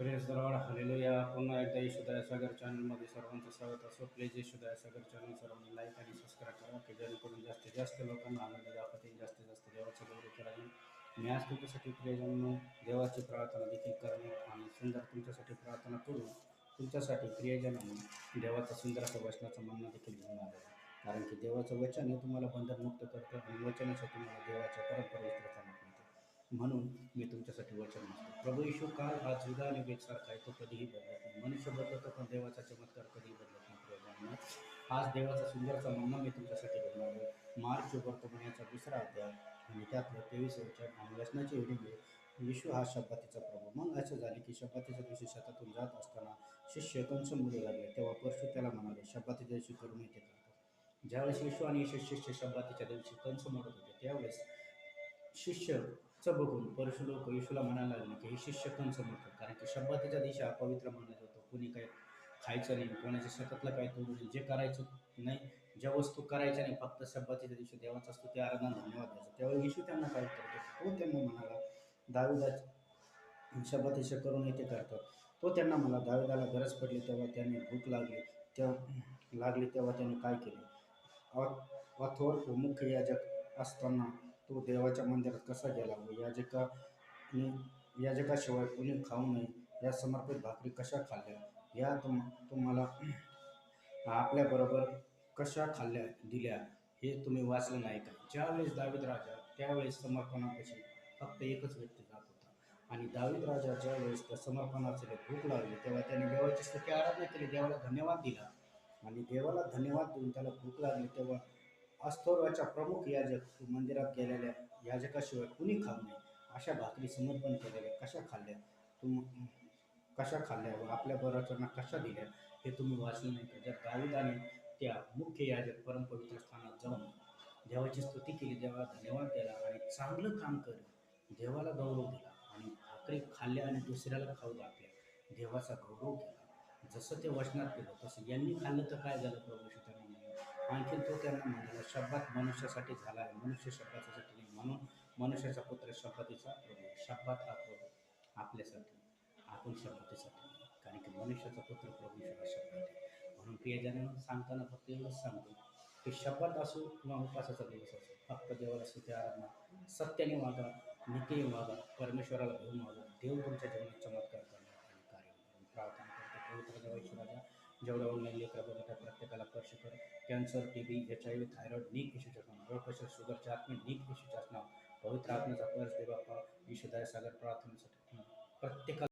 Press the Lord hallelujah. पुन्हा एकदा येशू सागर चॅनलमध्ये सर्वांचं स्वागत असो. प्लीज येशू सागर चॅनल सर्वांनी लाईक आणि सबस्क्राईब करा की जेणेकरून जास्तीत जास्त लोकांना आनंद दाखवता येईल, जास्तीत जास्त देवाचं गौरव करायला. मी आज तुमच्यासाठी प्रियजन देवाची प्रार्थना देखील करणे आणि सुंदर तुमच्यासाठी प्रार्थना करून तुमच्यासाठी प्रियजनांनी देवाचा सुंदर असं वचनाचं म्हणणं देखील घेऊन आलं आहे. कारण की देवाचं वचन हे तुम्हाला बंधनमुक्त करतं आणि वचनाचं तुम्हाला देवाच्या परंपरेचा मिळते. म्हणून मी तुमच्यासाठी वचन मागतो. प्रभू येशू काल आज जुदा आणि एकसारखा आहे, तो कधीही बदलत नाही. मनुष्य बदलतो पण देवाचा चमत्कार कधीही बदलत नाही. प्रियजनांनो, आज देवाचा सुंदरचा म्हणणं मी तुमच्यासाठी घेऊन आलो. मार्च वर्तमानाचा 2रा अध्याय आणि त्यातलं 23 वचन आणि वचनाची हेडिंग आहे, येशू हा शब्बातीचा प्रभू. मग असं झाले की शब्बातीच्या दिवशी शेतातून जात असताना शिष्य कंस मुले लागले. तेव्हा परशु त्याला म्हणाले, शब्बातीच्या दिवशी करून येते करतात. ज्यावेळेस येशू आणि शिष्य शब्बातीच्या दिवशी कंस मोडत होते, त्यावेळेस शिष्यचं बघून परशु लोक येशूला म्हणायला लागले की हे शिष्य कंस मोडतात. कारण की शब्बातीच्या दिवशी अपवित्र मानलं जातं. कुणी काही खायचं नाही, कोणाच्या शेतातलं काही तोडू नये, जे करायचं नाही, ज्या वस्तू करायच्या नाही, फक्त शब्बातीच्या दिवशी देवाचा स्तुती आराधना धन्यवाद द्यायचा. त्यावेळी येशू त्यांना काय उत्तर देतो? तो त्यांना म्हणाला, दाविदाची शब्बातीशी करून येते करतात. तो त्यांना म्हणाला, दाविदाला गरज पडली तेव्हा त्याने भूक लागली तेव्हा त्याने काय केले? अथोर व मुख्य याजक असताना तो देवाच्या मंदिरात कसा गेला व याजकाशिवाय कोणी खाऊ नये या समर्पित भाकरी कशा खाल्ल्या, या तुम्हाला आपल्याबरोबर कशा खाल्ल्या दिल्या, हे तुम्ही वाचलं नाही का? ज्यावेळेस दावीद राजा त्यावेळेस समर्पणापाशी फक्त एकच व्यक्ती जात होता आणि दावीद राजा ज्यावेळेस त्या समर्पणाचे भूक लागली तेव्हा त्याने देवाची स्तुती आराधना केली, देवाला धन्यवाद दिला आणि देवाला धन्यवाद देऊन त्याला भूक लागली तेव्हा अस्थोराच्या प्रमुख याजक मंदिरात गेलेल्या याजकाशिवाय कुणी खाऊ नये अशा भाकरी समर्पण केलेल्या कशा खाल्ल्या व आपल्या बरोबरच्यांना कशा दिल्या, हे तुम्ही वाचलं नाही का? जर दाविदाने त्या मुख्य याजक परमपवित्र स्थानात जाऊन देवाची स्तुती केली, देवाला धन्यवाद दिला आणि चांगलं काम करून देवाला गौरव दिला आणि भाकरी खाल्ल्या आणि दुसऱ्याला खाऊ घातल्या, देवाचा गौरव केला, जसं ते वचनात केलं तसं यांनी खाल्लं तर काय झालं? प्रभू त्यांना म्हणला. आणखीन तो त्यांना म्हणाला, शब्बात मनुष्यासाठी झाला आहे, मनुष्य शब्बातीसाठी नाही. म्हणून मनुष्याचा पुत्र शब्बातीचा प्रभू. शब्बात हा प्रभू आपल्यासाठी, आपण शब्बातीसाठी नाही. कारण की मनुष्याचा पुत्र प्रभू हा शब्बात आहे. म्हणून प्रियजनांना सांगताना फक्त एवढंच सांगतो की शब्बात असो किंवा उपासाचा दिवस असो, फक्त देवाला स्तुती आराधना सत्याने वागा, नीतीने वागा, परमेश्वराला घेऊन वागा. देव तुमच्या जीवनात चमत्कार करणार आणि कार्य करून. प्रार्थना करतो. पवित्र देवा ईश्वराला, जेवढ्या ऑनलाईन लेकरं बघत आहे प्रत्येकाला स्पर्श कर. कॅन्सर, टीबी, HIV, थायरॉइड नीक येशूच्या नाव, ब्लड प्रेशर, शुगरच्या आत्मे नीक येशूच्याच नाव, पवित्र आत्म्याचा स्पर्श दे बाप्पा. येशू सागर प्रार्थनेसाठी प्रत्येकाला